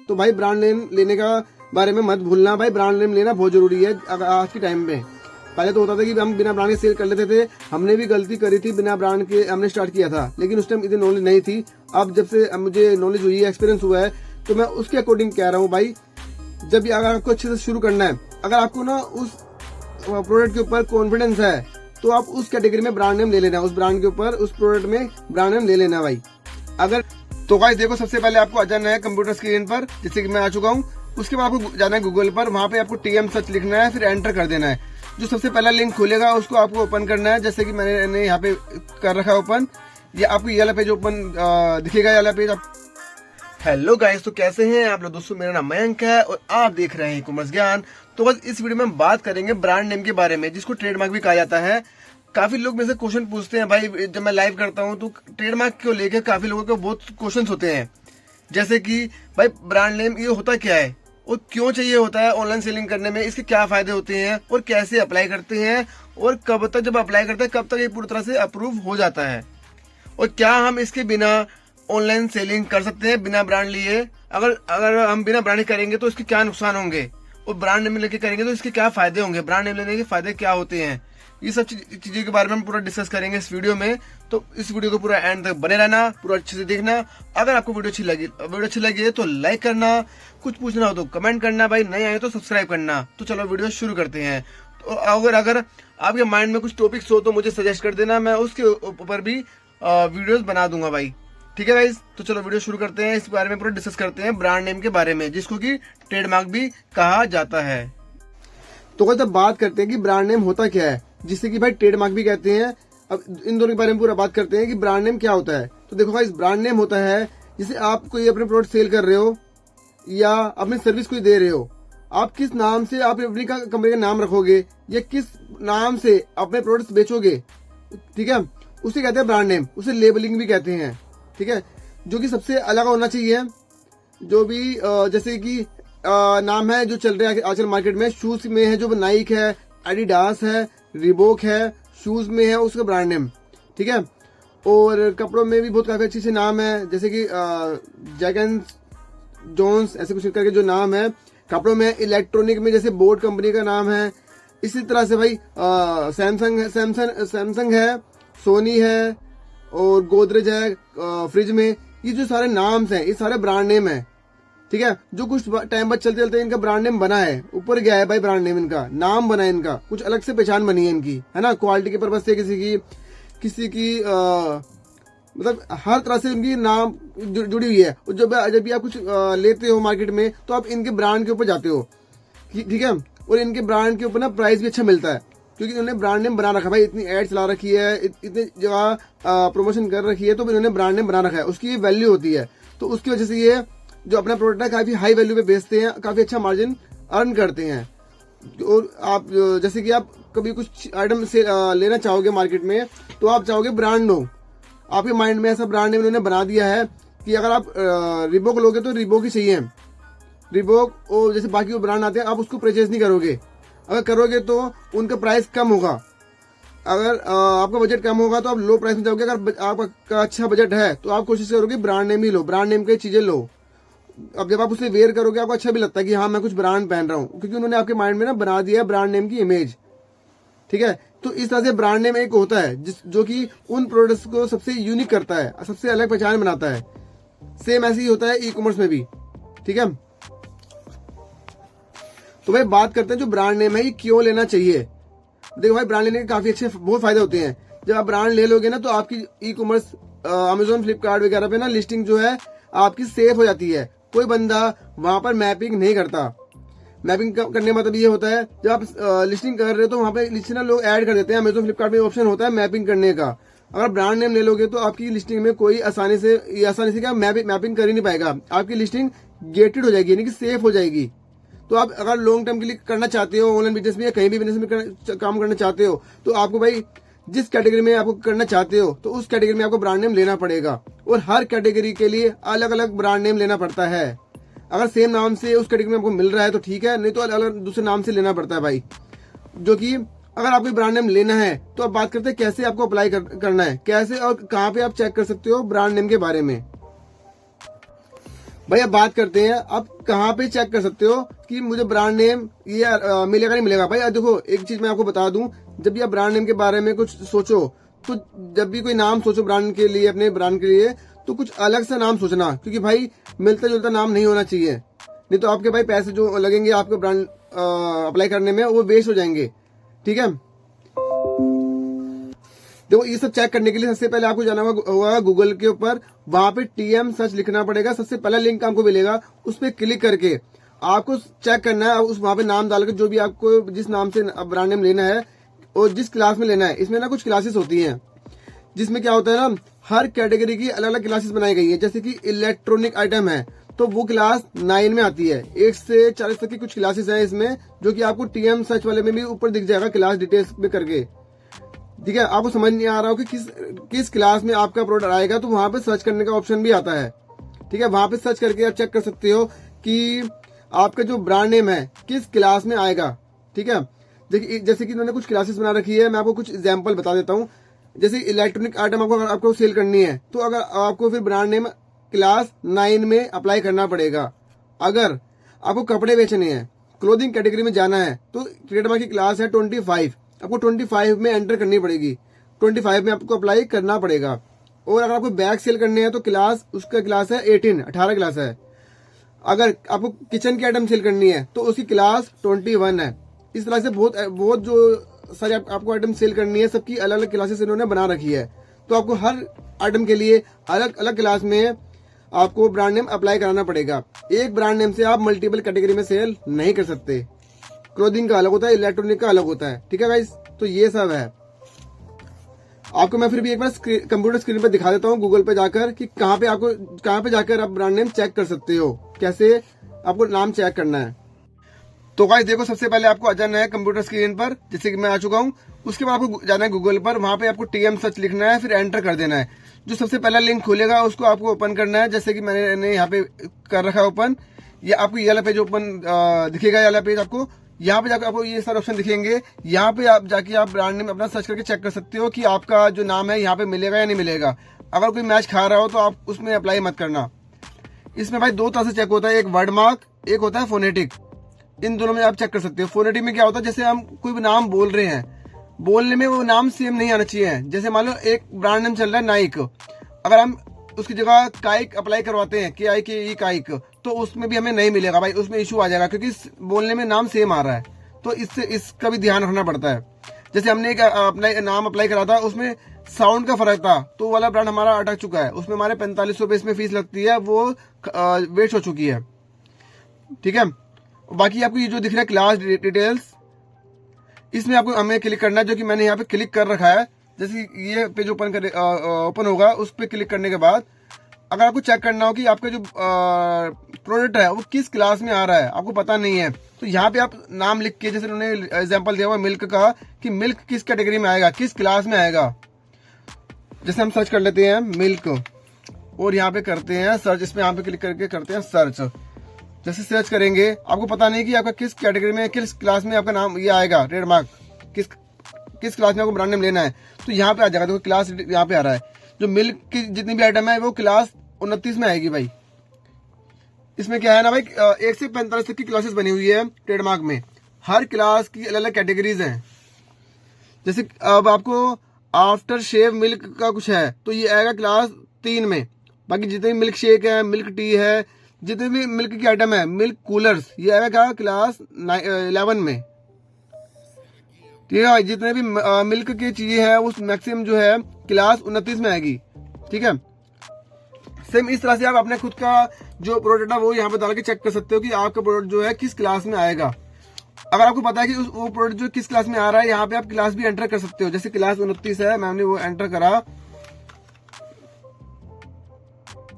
तो भाई brand name लेने का बारे में मत भूलना भाई। ब्रांड नेम लेना बहुत जरूरी है आज के टाइम में। पहले तो होता था कि हम बिना ब्रांड के सेल कर लेते थे, हमने भी गलती करी थी, बिना ब्रांड के हमने स्टार्ट किया था, लेकिन उस टाइम इतनी नॉलेज नहीं थी। अब जब से मुझे नॉलेज हुई है, एक्सपीरियंस हुआ है, तो मैं उसके अकॉर्डिंग कह रहा हूँ भाई। जब भी अगर आपको अच्छे से शुरू करना है, अगर आपको ना उस प्रोडक्ट के ऊपर कॉन्फिडेंस है, तो आप उस कैटेगरी में ब्रांड नेम ले लेना, उस ब्रांड के ऊपर उस प्रोडक्ट में ब्रांड नेम ले लेना भाई। अगर तो गाइस देखो, सबसे पहले आपको आ जाना है कंप्यूटर स्क्रीन पर, जैसे कि मैं आ चुका हूँ। उसके बाद आपको जाना है गूगल पर, वहां पे आपको TM सर्च लिखना है, फिर एंटर कर देना है। जो सबसे पहला लिंक खुलेगा उसको आपको ओपन करना है, जैसे कि मैंने यहाँ पे कर रखा है ओपन। ये आपको ये वाला पेज ओपन दिखेगा, ये वाला पेज। आप हेलो गाइस, तो कैसे हैं आप लोग दोस्तों? मेरा नाम मयंक है और आप देख रहे हैं ई-कॉमर्स ज्ञान। तो बस इस वीडियो में हम बात करेंगे ब्रांड नेम के बारे में, जिसको ट्रेडमार्क भी कहा जाता है। काफी लोग मेरे से क्वेश्चन पूछते हैं भाई, जब मैं लाइव करता हूं तो ट्रेडमार्क को लेकर काफी लोगों के बहुत क्वेश्चन होते हैं, जैसे कि भाई ब्रांड नेम ये होता क्या है और क्यों चाहिए होता है ऑनलाइन सेलिंग करने में, इसके क्या फायदे होते हैं और कैसे अप्लाई करते हैं, और कब तक जब अप्लाई करते हैं कब तक ये पूरी तरह से अप्रूव हो जाता है, और क्या हम इसके बिना ऑनलाइन सेलिंग कर सकते हैं बिना ब्रांड लिए। अगर हम बिना ब्रांड करेंगे तो इसके क्या नुकसान होंगे, और ब्रांड नेम लेके करेंगे तो इसके क्या फायदे होंगे, ब्रांड नेम लेने के फायदे क्या होते हैं। ये सब चीजों के बारे में हम पूरा डिस्कस करेंगे इस वीडियो में। तो इस वीडियो को पूरा एंड तक बने रहना, पूरा अच्छे से देखना। अगर आपको वीडियो अच्छी लगी तो लाइक करना, कुछ पूछना हो तो कमेंट करना, भाई नए आए तो सब्सक्राइब करना। तो चलो वीडियो शुरू करते हैं। तो अगर आपके माइंड में कुछ टॉपिक्स हो तो मुझे सजेस्ट कर देना, मैं उसके ऊपर भी वीडियोस बना दूंगा भाई। ठीक है गाइस, तो चलो वीडियो शुरू करते हैं। इस बारे में पूरा डिस्कस करते हैं ब्रांड नेम के बारे में, जिसको कि ट्रेडमार्क भी कहा जाता है। तो गाइस अब बात करते हैं कि ब्रांड नेम होता क्या है, जिससे कि भाई ट्रेडमार्क भी कहते हैं। अब इन दोनों के बारे में पूरा बात करते हैं कि ब्रांड नेम क्या होता है। तो देखो गाइस, ब्रांड नेम होता है जैसे आप कोई अपने प्रोडक्ट सेल कर रहे हो या अपनी सर्विस कोई दे रहे हो, आप किस नाम से आप अपनी कंपनी का नाम रखोगे या किस नाम से अपने प्रोडक्ट्स बेचोगे, ठीक है, उसे कहते हैं ब्रांड नेम। उसे लेबलिंग भी कहते हैं, ठीक है, जो कि सबसे अलग होना चाहिए। जो भी जैसे कि नाम है जो चल रहे हैं आजकल मार्केट में, शूज में है जो नाइक है, एडिडास है, रिबोक है, शूज में है उसका ब्रांड नेम, ठीक है। और कपड़ों में भी बहुत काफी अच्छे अच्छे नाम है, जैसे कि जैक एंड जोन्स ऐसे कुछ करके जो नाम है। कपड़ों में इलेक्ट्रॉनिक में जैसे बोट कंपनी का नाम है। इसी तरह से भाई सैमसंग है, सोनी है और गोदरेज है। फ्रिज में ये जो सारे नाम्स हैं ये सारे ब्रांड नेम है, ठीक है, जो कुछ टाइम बाद चलते चलते इनका ब्रांड नेम बना है, ऊपर गया है भाई ब्रांड नेम, इनका नाम बना है, इनका कुछ अलग से पहचान बनी है इनकी, है ना। क्वालिटी के पर्पज से किसी की मतलब हर तरह से इनकी नाम जुड़ी हुई है। और जब भी आप कुछ लेते हो मार्केट में तो आप इनके ब्रांड के ऊपर जाते हो, ठीक है। और इनके ब्रांड के ऊपर ना प्राइस भी अच्छा मिलता है, क्योंकि इन्होंने ब्रांड नेम बना रखा है भाई। इतनी एड चला रखी है, इतनी जगह प्रमोशन कर रखी है, तो इन्होंने ब्रांड नेम बना रखा है, उसकी वैल्यू होती है। तो उसकी वजह से ये जो अपना प्रोडक्ट है काफी हाई वैल्यू पे बेचते हैं, काफी अच्छा मार्जिन अर्न करते हैं। और आप जैसे कि आप कभी कुछ आइटम से लेना चाहोगे मार्केट में, तो आप चाहोगे ब्रांड लो, आपके माइंड में ऐसा ब्रांड नेम इन्होंने बना दिया है कि अगर आप रिबोक लोगे तो रिबोक ही चाहिए, रिबोक। और जैसे बाकी वो ब्रांड आते हैं आप उसको परचेज नहीं करोगे, अगर करोगे तो उनका प्राइस कम होगा। अगर आपका बजट कम होगा तो आप लो प्राइस में जाओगे। अगर आपका अच्छा बजट है तो आप कोशिश करोगे ब्रांड नेम ही लो, ब्रांड नेम की चीजें लो। अब जब आप उसे वेयर करोगे आपको अच्छा भी लगता है कि हाँ मैं कुछ ब्रांड पहन रहा हूँ, क्योंकि उन्होंने आपके माइंड में ना बना दिया है ब्रांड नेम की इमेज, ठीक है। तो इस तरह से ब्रांड नेम एक होता है जो कि उन प्रोडक्ट्स को सबसे यूनिक करता है, सबसे अलग पहचान बनाता है। सेम ऐसे ही होता है ई-कॉमर्स में भी, ठीक है। तो भाई बात करते हैं जो ब्रांड नेम है ये क्यों लेना चाहिए। देखो भाई, ब्रांड लेने के काफी अच्छे बहुत फायदे होते हैं। जब आप ब्रांड ले लोगे ना तो आपकी ई-कॉमर्स अमेजोन फ्लिपकार्ट वगैरह पे ना लिस्टिंग जो है आपकी सेफ हो जाती है। कोई बंदा वहां पर मैपिंग नहीं करता। मैपिंग करने मतलब ये होता है जब आप लिस्टिंग कर रहे हो तो वहां पे लिस्टिंग ना लोग ऐड कर देते हैं। अमेजोन फ्लिपकार्ट में ऑप्शन होता है मैपिंग करने का। अगर ब्रांड नेम ले लोगे तो आपकी लिस्टिंग में कोई आसानी से क्या मैपिंग कर ही नहीं पाएगा। आपकी लिस्टिंग गेटेड हो जाएगी, यानी कि सेफ हो जाएगी। तो आप अगर लॉन्ग टर्म के लिए करना चाहते हो ऑनलाइन बिजनेस में या कहीं भी बिजनेस में काम करना चाहते हो, तो आपको भाई जिस कैटेगरी में आपको करना चाहते हो तो उस कैटेगरी में आपको ब्रांड नेम लेना पड़ेगा। और हर कैटेगरी के लिए अलग अलग ब्रांड नेम लेना पड़ता है। अगर सेम नाम से उस कैटेगरी में आपको मिल रहा है तो ठीक है, नहीं तो अलग अलग दूसरे नाम से लेना पड़ता है भाई। जो कि अगर आपको ब्रांड नेम लेना है तो अब बात करते हैं कैसे आपको अप्लाई करना है, कैसे और कहाँ पे आप चेक कर सकते हो ब्रांड नेम के बारे में। भाई अब बात करते हैं, आप कहाँ पे चेक कर सकते हो कि मुझे ब्रांड नेम ये मिलेगा नहीं मिलेगा। भाई देखो एक चीज मैं आपको बता दूं, जब भी आप ब्रांड नेम के बारे में कुछ सोचो, तो जब भी कोई नाम सोचो ब्रांड के लिए, अपने ब्रांड के लिए, तो कुछ अलग सा नाम सोचना, क्योंकि भाई मिलता जुलता नाम नहीं होना चाहिए, नहीं तो आपके भाई पैसे जो लगेंगे आपके ब्रांड अप्लाई करने में वो वेस्ट हो जाएंगे। ठीक है, देखो ये सब चेक करने के लिए सबसे पहले आपको जाना होगा गूगल के ऊपर, वहां पे TM सर्च लिखना पड़ेगा, सबसे पहला लिंक आपको मिलेगा, उस पर क्लिक करके आपको चेक करना है, उस वहां पे नाम डाल के जो भी आपको जिस नाम से ब्रांड नेम लेना है और जिस क्लास में लेना है। इसमें ना कुछ क्लासेस होती हैं जिसमें क्या होता है ना, हर कैटेगरी की अलग अलग क्लासेस बनाई गई है। जैसे कि इलेक्ट्रॉनिक आइटम है तो वो क्लास 9 में आती है, 1 से 40 तक की कुछ क्लासेस हैं इसमें, जो कि आपको TM सर्च वाले में भी ऊपर दिख जाएगा क्लास डिटेल्स में करके। ठीक है, आपको समझ नहीं आ रहा हो कि किस क्लास में आपका प्रोडक्ट आएगा, तो वहां पे सर्च करने का ऑप्शन भी आता है। ठीक है, वहां पे सर्च करके आप चेक कर सकते हो कि आपका जो ब्रांड नेम है किस क्लास में आएगा। ठीक है, जैसे कि इन्होंने कुछ क्लासेस बना रखी है, मैं आपको कुछ एग्जांपल बता देता हूँ। जैसे इलेक्ट्रॉनिक आइटम आपको सेल करनी है, तो अगर आपको फिर ब्रांड नेम क्लास 9 में अप्लाई करना पड़ेगा। अगर आपको कपड़े बेचने हैं, क्लोथिंग कैटेगरी में जाना है, तो ट्रेडमार्क की क्लास है 25, आपको 25 में एंटर करनी पड़ेगी, 25 में आपको अप्लाई करना पड़ेगा। और अगर आपको बैग सेल करने हैं तो क्लास उसका क्लास है 18 क्लास है। अगर आपको किचन की आइटम सेल करनी है तो उसकी क्लास 21 है। इस तरह से बहुत जो सारी आपको आइटम सेल करनी है, सबकी अलग अलग क्लासेस इन्होंने बना रखी है। तो आपको हर आइटम के लिए अलग अलग क्लास में आपको ब्रांड नेम अप्लाई कराना पड़ेगा। एक ब्रांड नेम से आप मल्टीपल कैटेगरी में सेल नहीं कर सकते। क्लोथिंग का अलग होता है, इलेक्ट्रॉनिक का अलग होता है। ठीक है गाइस, तो ये सब है। आपको मैं फिर भी एक बार कंप्यूटर स्क्रीन पर दिखा देता हूँ गूगल पे जाकर कि कहाँ पे जाकर आप ब्रांड नेम चेक कर सकते हो, कैसे आपको नाम चेक करना है। तो गाइस देखो, सबसे पहले आपको आ जाना है कंप्यूटर स्क्रीन पर, जैसे कि मैं आ चुका हूँ। उसके बाद आपको जाना है गूगल पर, वहां पे आपको TM सर्च लिखना है, फिर एंटर कर देना है। जो सबसे पहला लिंक खुलेगा उसको आपको ओपन करना है, जैसे कि मैंने यहाँ पे कर रखा है ओपन। ये आपको ये वाला पेज ओपन दिखेगा, ये वाला पेज आपको यहाँ पे जाकर आपको ये सारे ऑप्शन दिखेंगे। यहाँ पे आप जाके आप ब्रांड नेम अपना सर्च करके चेक कर सकते हो कि आपका जो नाम है यहाँ पे मिलेगा या नहीं मिलेगा। अगर कोई मैच खा रहा हो तो आप उसमें अप्लाई मत करना। इसमें भाई 2 तरह से चेक होता है, एक वर्ड मार्क, एक होता है फोनेटिक। इन दोनों में आप चेक कर सकते हो। फोनेटिक में क्या होता है, जैसे हम कोई भी नाम बोल रहे हैं, बोलने में वो नाम सेम नहीं आना चाहिए। जैसे मान लो एक ब्रांड नेम चल रहा है नाइक, अगर हम उसकी जगह काइक अप्लाई करवाते हैं, KIKE काइक, तो उसमें भी हमें नहीं मिलेगा भाई, उसमें इशू आ जाएगा, क्योंकि बोलने में नाम सेम आ रहा है। तो इसका भी ध्यान रखना पड़ता है। जैसे हमने एक अपना नाम अप्लाई करा था, उसमें साउंड का फर्क था, तो वाला ब्रांड हमारा अटक चुका है। उसमें हमारे 45 रुपए इसमें फीस लगती है, वो वेस्ट हो चुकी है। ठीक है, बाकी आपको ये जो दिख रहा है क्लास डिटेल्स, इसमें आपको हमें क्लिक करना है, जो कि मैंने यहाँ पे क्लिक कर रखा है। जैसे ये पेज ओपन होगा, उस पर क्लिक करने के बाद अगर आपको चेक करना हो कि आपका जो प्रोडक्ट है वो किस क्लास में आ रहा है, आपको पता नहीं है, तो यहाँ पे आप नाम लिख के, जैसे उन्होंने एग्जांपल दिया हुआ मिल्क का, कि मिल्क किस कैटेगरी में आएगा, किस क्लास में आएगा। जैसे हम सर्च कर लेते हैं मिल्क और यहाँ पे करते हैं सर्च, इसमें यहाँ पे क्लिक करके करते हैं सर्च। जैसे सर्च करेंगे, आपको पता नहीं कि आपका किस कैटेगरी में, किस क्लास में आपका नाम ये आएगा, ट्रेडमार्क किस क्लास में आपको ब्रांड नेम लेना है, तो यहाँ पे आ जाएगा। देखो क्लास यहाँ पे आ रहा है, जो मिल्क की जितनी भी आइटम है वो क्लास 29 में आएगी भाई। इसमें क्या है ना भाई, 1 से 45 तक की क्लासेस बनी हुई है ट्रेडमार्क में, हर क्लास की अलग अलग कैटेगरीज हैं। जैसे अब आपको आफ्टर शेव मिल्क का कुछ है, तो ये आएगा क्लास 3 में। बाकी जितने भी मिल्क शेक है, मिल्क टी है, जितने भी मिल्क की आइटम है, मिल्क कूलर्स, ये आएगा क्लास 11 में। ठीक है, जितने भी मिल्क की चीजें हैं उस मैक्सिमम जो है क्लास 29 में आएगी। ठीक है, सेम इस तरह से आप अपने खुद का जो प्रोडक्ट है वो यहाँ पे डाल के चेक कर सकते हो कि आपका प्रोडक्ट जो है किस क्लास में आएगा। अगर आपको पता है कि वो प्रोडक्ट जो किस क्लास में आ रहा है, यहाँ पे आप क्लास भी एंटर कर सकते हो। जैसे क्लास 29 है, मैंने वो एंटर करा।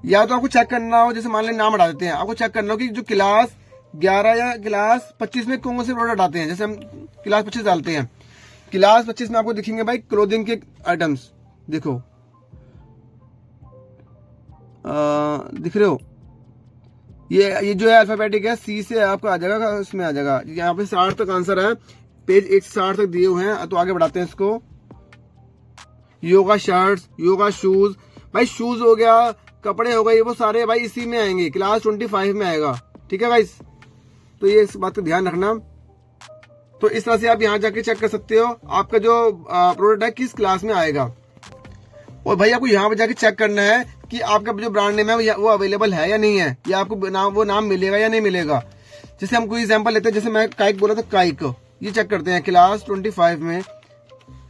या तो आपको चेक करना हो, जैसे मान लें नाम हटा देते हैं, आपको चेक करना हो कि जो क्लास 11 या क्लास 25 में कौन से प्रोडक्ट आते हैं। जैसे हम क्लास 25 डालते हैं, क्लास 25 में आपको दिखेंगे भाई क्लोथिंग के आइटम्स। देखो दिख रहे हो, ये जो है अल्फाबेटिक है, C से आपका आ जाएगा, उसमें आ जाएगा। यहाँ पे 60 तक आंसर है, पेज 1 से 60 तक दिए हुए हैं। तो आगे बढ़ाते हैं इसको। योगा शर्ट्स, योगा शूज, भाई शूज हो गया, कपड़े हो गए, वो सारे भाई इसी में आएंगे, क्लास 25 में आएगा। ठीक है गाइस, तो ये इस बात का ध्यान रखना। तो इस तरह से आप यहाँ जाके चेक कर सकते हो आपका जो प्रोडक्ट है किस क्लास में आएगा। और भाई आपको यहाँ पे जाके चेक करना है कि आपका जो ब्रांड नेम है वो अवेलेबल है या नहीं है, या आपको वो नाम मिलेगा या नहीं मिलेगा। जैसे हम कोई एग्जांपल लेते हैं, जैसे मैं काइक बोला था, काइक, ये चेक करते हैं क्लास 25 में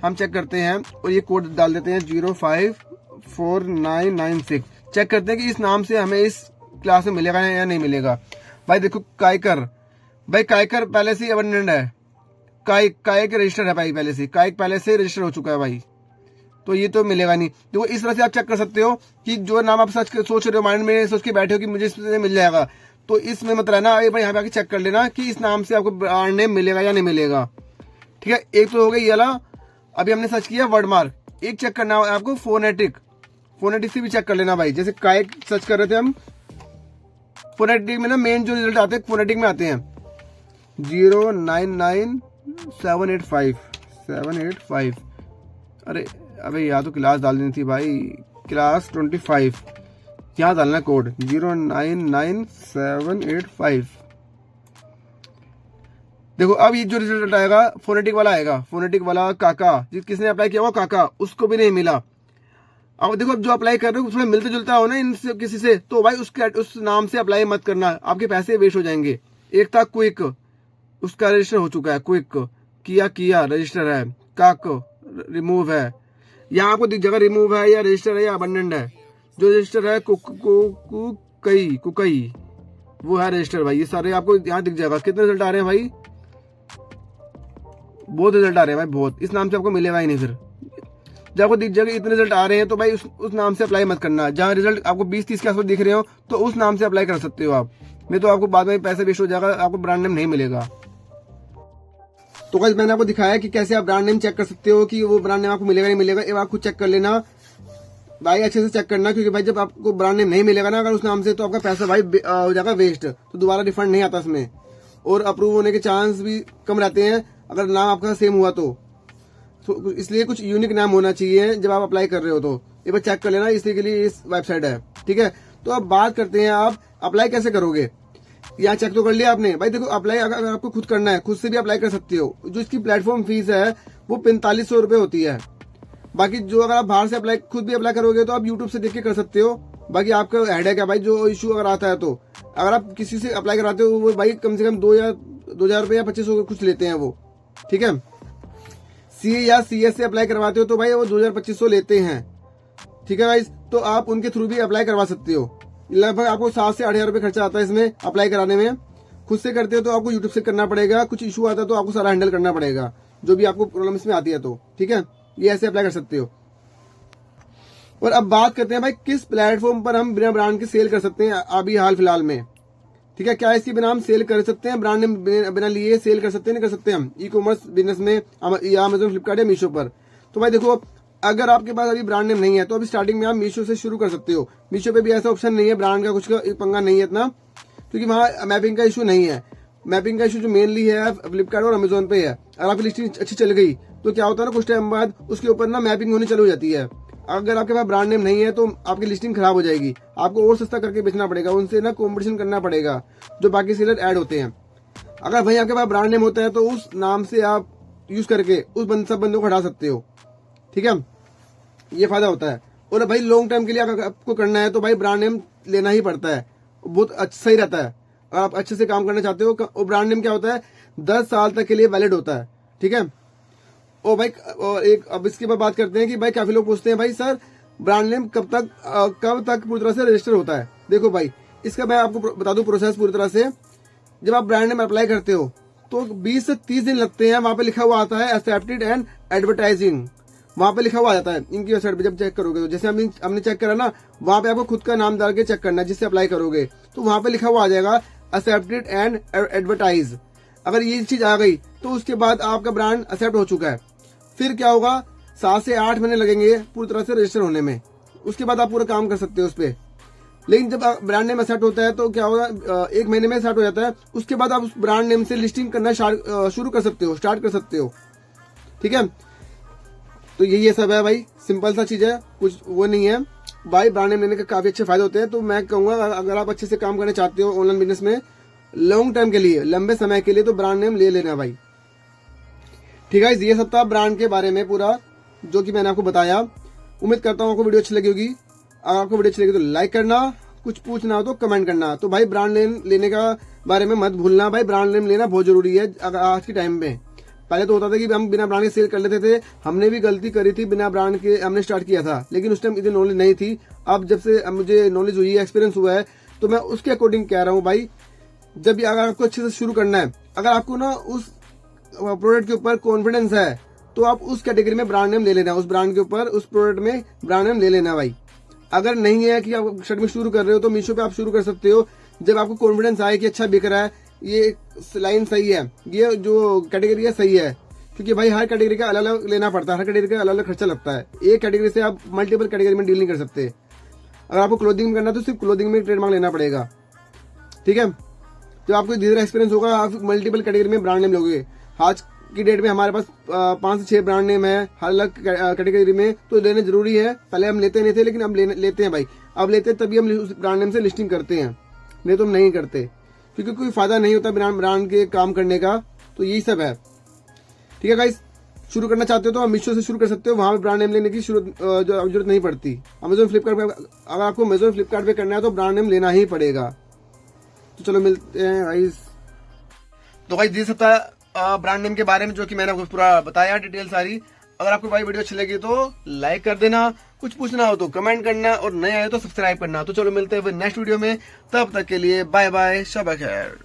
हम चेक करते हैं और ये कोड डाल देते हैं 054996। चेक करते हैं कि इस नाम से हमें इस क्लास में मिलेगा या नहीं मिलेगा। भाई देखो काइकर, भाई काइकर पहले से अबंडेंट है, काइक रजिस्टर है भाई, पहले से काइक पहले से रजिस्टर हो चुका है भाई, तो ये तो मिलेगा नहीं। तो इस तरह से आप चेक कर सकते हो कि जो नाम आप सोच रहे हो, माइंड में सोच के बैठे हो कि मुझे इससे मिल जाएगा, तो इसमें मत रहना। भाई यहाँ पे आके चेक कर लेना कि इस नाम से आपको ब्रांड नेम मिलेगा या नहीं मिलेगा। ठीक है, एक तो हो गई ये वाला। अभी हमने सर्च किया वर्ड मार्क, एक चेक करना है आपको फोनेटिक से भी चेक कर लेना भाई। जैसे काइक सर्च कर रहे थे हम, फोनेटिक में ना मेन जो रिजल्ट आते हैं फोनेटिक में आते हैं 099785। अरे अबे यहाँ तो क्लास डालनी थी भाई, क्लास 25 यहाँ डालना कोड 099785। देखो अब ये जो रिजल्ट आएगा फोनेटिक वाला आएगा, फोनेटिक वाला काका, किसने अप्लाई किया हुआ काका, उसको भी नहीं मिला। अब देखो अब जो अप्लाई कर रहे हो उसमें मिलता जुलता हो ना इनसे किसी से, तो भाई उस नाम से अप्लाई मत करना, आपके पैसे वेस्ट हो जाएंगे। एक था क्विक, उसका रजिस्टर हो चुका है, क्विक किया रजिस्टर है, काक रिमूव है, यहाँ आपको दिख जाएगा रिमूव है या रजिस्टर है या अबंडेंट है। जो रजिस्टर है कुकई वो है रजिस्टर भाई। ये सारे आपको यहाँ दिख जाएगा। कितने रिजल्ट आ रहे हैं भाई, बहुत रिजल्ट आ रहे हैं भाई, बहुत। इस नाम से आपको मिलेगा ही नहीं। फिर जब आपको दिख जाएगा इतने रिजल्ट आ रहे हैं तो भाई उस नाम से अप्लाई मत करना। जहाँ रिजल्ट आपको 20-30 के आसपास दिख रहे हो तो उस नाम से अप्लाई कर सकते हो आप, नहीं तो आपको बाद में पैसे वेस्ट हो जाएगा, आपको ब्रांड नेम नहीं मिलेगा। तो गाइस मैंने आपको दिखाया कि कैसे आप ब्रांड नेम चेक कर सकते हो कि वो ब्रांड नेम आपको मिलेगा नहीं मिलेगा। एक बार खुद चेक कर लेना भाई, अच्छे से चेक करना, क्योंकि भाई जब आपको ब्रांड नेम नहीं मिलेगा ना अगर उस नाम से, तो आपका पैसा भाई हो जाएगा वेस्ट, तो दोबारा रिफंड नहीं आता इसमें, और अप्रूव होने के चांस भी कम रहते हैं अगर नाम आपका सेम हुआ तो इसलिए कुछ यूनिक नाम होना चाहिए जब आप अप्लाई कर रहे हो। तो एक बार चेक कर लेना, इसलिए के लिए इस वेबसाइट है। ठीक है, तो अब बात करते हैं आप अप्लाई कैसे करोगे। यहाँ चेक तो कर लिया आपने भाई। देखो अप्लाई अगर आपको खुद करना है, खुद से भी अप्लाई कर सकते हो। जो इसकी प्लेटफॉर्म फीस है वो 4500 रुपए होती है। बाकी जो अगर आप बाहर से खुद भी अप्लाई करोगे तो आप यूट्यूब से देख के कर सकते हो। बाकी आपका हेडेक है भाई, जो इशू अगर आता है तो अगर आप किसी से अप्लाई कराते हो वो भाई कम से कम 2000 रुपये या 2500 कुछ लेते हैं वो। ठीक है, सीए या सीएस से अप्लाई करवाते हो तो भाई वो 2000-2500 लेते हैं। ठीक है भाई, तो आप उनके थ्रू भी अप्लाई करवा सकते हो। लगभग आपको 7 से 8,000 रुपये खर्चा आता है इसमें अप्लाई कराने में। खुद से करते हो तो आपको यूट्यूब से करना पड़ेगा, कुछ इशू आता है तो आपको सारा हैंडल करना पड़ेगा, जो भी आपको प्रॉब्लम इसमें आती है तो। ठीक है, ये ऐसे अप्लाई कर सकते हो। और अब बात करते हैं भाई किस प्लेटफॉर्म पर हम बिना ब्रांड के सेल कर सकते हैं अभी हाल फिलहाल में। ठीक है, क्या इसके बिना हम सेल कर सकते हैं, ब्रांड नेम बिना लिए सेल कर सकते हैं, नहीं कर सकते हम ई कॉमर्स बिजनेस में या अमेजोन, फ्लिपकार्ट या मीशो पर। तो भाई देखो अगर आपके पास अभी ब्रांड नेम नहीं है तो अभी स्टार्टिंग में आप मीशो से शुरू कर सकते हो। मीशो पे भी ऐसा ऑप्शन नहीं है, ब्रांड का कुछ का पंगा नहीं है इतना, क्योंकि वहाँ मैपिंग का इशू नहीं है। मैपिंग का इशू जो मेनली है फ्लिपकार्ट और अमेजोन पे है। अगर आपकी लिस्टिंग अच्छी चल गई तो क्या होता है ना, कुछ टाइम बाद उसके ऊपर ना मैपिंग होनी चालू हो जाती है। अगर आपके पास ब्रांड नेम नहीं है तो आपकी लिस्टिंग खराब हो जाएगी, आपको और सस्ता करके बेचना पड़ेगा, उनसे ना कॉम्पिटिशन करना पड़ेगा जो बाकी सेलर ऐड होते हैं। अगर भाई आपके पास ब्रांड नेम होता है तो उस नाम से आप यूज करके उस सब बंदों को हटा सकते हो। ठीक है, ये फायदा होता है। और भाई लॉन्ग टाइम के लिए अगर आपको करना है तो भाई ब्रांड नेम लेना ही पड़ता है, बहुत सही रहता है। अगर आप अच्छे से काम करना चाहते हो, और ब्रांड नेम क्या होता है 10 साल तक के लिए वैलिड होता है। ठीक है, और भाई और एक अब इसके बाद बात करते हैं कि भाई काफी लोग पूछते हैं भाई सर ब्रांड नेम कब तक पूरी तरह से रजिस्टर होता है। देखो भाई इसका मैं आपको बता दूं प्रोसेस पूरी तरह से। जब आप ब्रांड नेम अप्लाई करते हो तो 20 से 30 दिन लगते हैं। वहां पे लिखा हुआ आता है एक्सेप्टेड एंड एडवर्टाइजिंग, वहां पे लिखा हुआ आता है इनकी वेबसाइट पे। जब चेक करोगे तो जैसे हमने चेक करा ना, वहां पे आपको खुद का नाम डाल के चेक करना है जिससे अप्लाई करोगे, तो वहां पे लिखा हुआ आ जाएगा एक्सेप्टेड एंड एडवर्टाइज। अगर ये चीज आ गई तो उसके बाद आपका ब्रांड एक्सेप्ट हो चुका है। फिर क्या होगा, 7 से 8 महीने लगेंगे पूरी तरह से रजिस्टर होने में, उसके बाद आप पूरा काम कर सकते हो उस पर। लेकिन जब ब्रांड नेम सेट होता है तो क्या होगा, 1 महीने में सेट हो जाता है। उसके बाद आप उस ब्रांड नेम से लिस्टिंग करना शुरू कर सकते हो, स्टार्ट कर सकते हो। ठीक है, तो ये सब है भाई, सिंपल सा चीज है, कुछ वो नहीं है। भाई ब्रांड नेम लेने के काफी अच्छे फायदे होते हैं। तो मैं कहूंगा अगर आप अच्छे से काम करना चाहते हो ऑनलाइन बिजनेस में लॉन्ग टर्म के लिए, लंबे समय के लिए, तो ब्रांड नेम ले लेना भाई। ठीक है, ये सब था ब्रांड के बारे में पूरा जो कि मैंने आपको बताया। उम्मीद करता हूँ आपको वीडियो अच्छी लगी होगी। अगर आपको वीडियो अच्छी लगी तो लाइक करना, कुछ पूछना हो तो कमेंट करना। तो भाई ब्रांड नेम लेने का बारे में मत भूलना भाई, ब्रांड नेम लेना बहुत जरूरी है आज के टाइम में। पहले तो होता था कि हम बिना ब्रांड के सेल कर लेते थे, हमने भी गलती करी थी, बिना ब्रांड के हमने स्टार्ट किया था, लेकिन उस टाइम इतनी नॉलेज नहीं थी। अब जब से मुझे नॉलेज हुई है, एक्सपीरियंस हुआ है, तो मैं उसके अकॉर्डिंग कह रहा हूँ भाई। जब भी अगर आपको अच्छे से शुरू करना है, अगर आपको ना उस प्रोडक्ट के ऊपर कॉन्फिडेंस है, तो आप उस कैटेगरी में ब्रांड नेम ले लेना, उस ब्रांड के ऊपर, उस प्रोडक्ट में ब्रांड नेम ले लेना भाई। अगर नहीं है कि आप शर्ट में शुरू कर रहे हो तो मीशो पे आप शुरू कर सकते हो। जब आपको कॉन्फिडेंस आए कि अच्छा बिक रहा है, ये लाइन सही है, ये जो कैटेगरी है सही है, क्योंकि भाई हर कैटेगरी का अलग अलग लेना पड़ता है, हर कैटेगरी का अलग अलग खर्चा लगता है। एक कैटेगरी से आप मल्टीपल कैटेगरी में डील नहीं कर सकते। अगर आपको क्लोथिंग में करना है तो सिर्फ क्लोथिंग में ट्रेडमार्क लेना पड़ेगा। ठीक है, जब आपको धीरे धीरे एक्सपीरियंस होगा, आप मल्टीपल कैटेगरी में ब्रांड नेम लोगे। आज की डेट में हमारे पास 5 से 6 ब्रांड नेम है हर अलग कैटेगरी में, तो लेने जरूरी है। पहले हम लेते नहीं थे, लेकिन अब लेते हैं भाई। अब लेते हैं तभी हम उस ब्रांड नेम से लिस्टिंग करते हैं, नहीं तो हम नहीं करते, क्योंकि कोई फायदा नहीं होता ब्रांड के काम करने का। तो यही सब है। ठीक है गाइस, शुरू करना चाहते हो तो आप मीशो से शुरू कर सकते हो, वहां पे ब्रांड नेम लेने की जरूरत नहीं पड़ती। अमेजोन फ्लिपकार्ट पे, अगर आपको अमेजोन फ्लिपकार्ट पे करना है तो ब्रांड नेम लेना ही पड़ेगा। तो चलो मिलते हैं गाइस। तो गाइस ये सब था ब्रांड नेम के बारे में जो कि मैंने आपको पूरा बताया, डिटेल सारी। अगर आपको भाई वीडियो अच्छी लगी तो लाइक कर देना, कुछ पूछना हो तो कमेंट करना, और नए आए तो सब्सक्राइब करना। तो चलो मिलते हैं नेक्स्ट वीडियो में, तब तक के लिए बाय बाय, शब खैर।